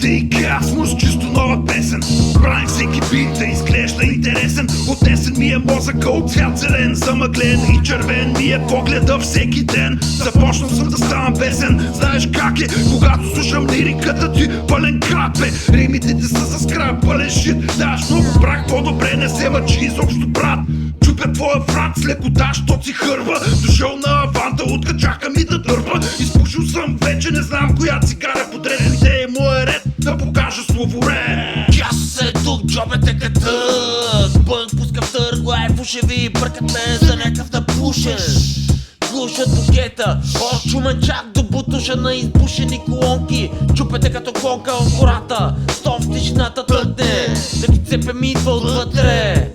и Касмус, чисто нова песен. Правим всеки бит да изглежда интересен. Отнесен ми е мозъка от цвят зелен, замъглен и червен ми е погледа всеки ден. Започнал съм да ставам песен. Знаеш как е, когато слушам лириката ти, пълен крап е. Римите ти са за скрап, пълен шит. Даш много брак, по-добре не се мъчи изобщо, брат. Чупя твоя врат с лекота, що си хърва. Дошъл на аванта, утка чака ми да дърпа. Изпушил съм вече, не знам коя цигаря подред. Идея му е ред да покажа словоред. Кясо се тук, джобете катък. Бънк пуска в търго, ай в уши ви бъркат ме за някакъв да пушеш. Глушат букета, чумен чак до бутуша на избушени колонки. Чупете като клонка в гората, стом в тишината тътне. Да ги цепе ми идва отвътре.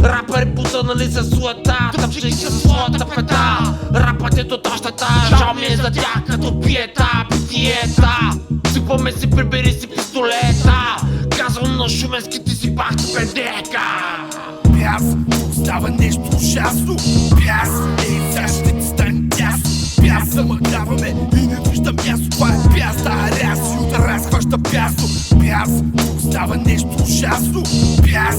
Рапъри потънали със суета, тъпчи със своята пета. Рапът е до тащата, жал ми е за тях като пиета, питиета. Сипваме си, прибери си пистолета. Казвам на шуменските си бахти педека. Пяс, става нещо ужасно. Пяс, сега ще ти стане тясно. Пяс, замъгляваме и не виждам място. Това е пяс, да ряс и удар разхваща пясно. Пяс, става нещо ужасно. Пяс,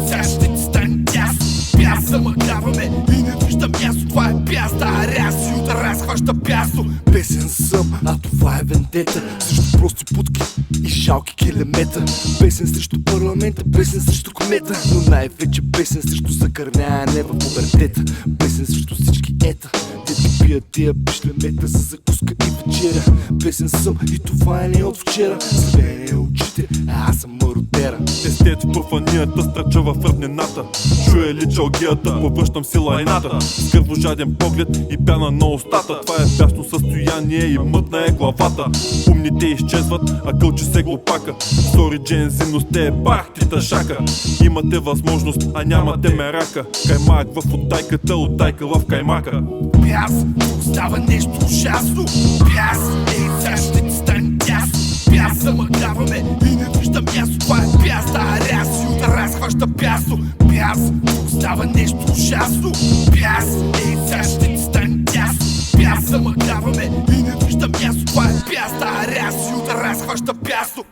сега ще ти стане тясно. Пяс, замъгляваме и не виждам място. Това е пяс, да ряс и удар разхваща пясно. Песен съм, а това е вендета. Срещу прости путки и жалки километра. Песен срещу парламента, песен срещу кмета. Но най-вече песен срещу закърняне в пубертета. Песен срещу всички ета. Те ти пият тия пишлемета за закуска и вечеря. Песен съм и това е не от вчера. Слабение очите, а аз съм мародера. Естет в профанията, стърча в равнината. Чуе ли чалгията, повръщам си лайната. С кръвожаден поглед и пяна на устата. Това е бясно състояние и мътна е главата. Умните изчезват, а кълчи се глупака. Сори Джензи, но сте бахтита шака. Имате възможност, а нямате мерака. Каймак в оттайката, оттайка в каймака. Пяс, става нещо ужасно. Пяс, сега ще ти стане тясно. Пяс, замъгляваме и не виждам място. Това е пяс, да ряс и удар разхваща пясно. Пяс, става нещо ужасно. Пяс, сега ще ти стане тясно. Пяс, замъгляваме и не виждам място. Това е пяс, да ряс и удар разхваща пясно.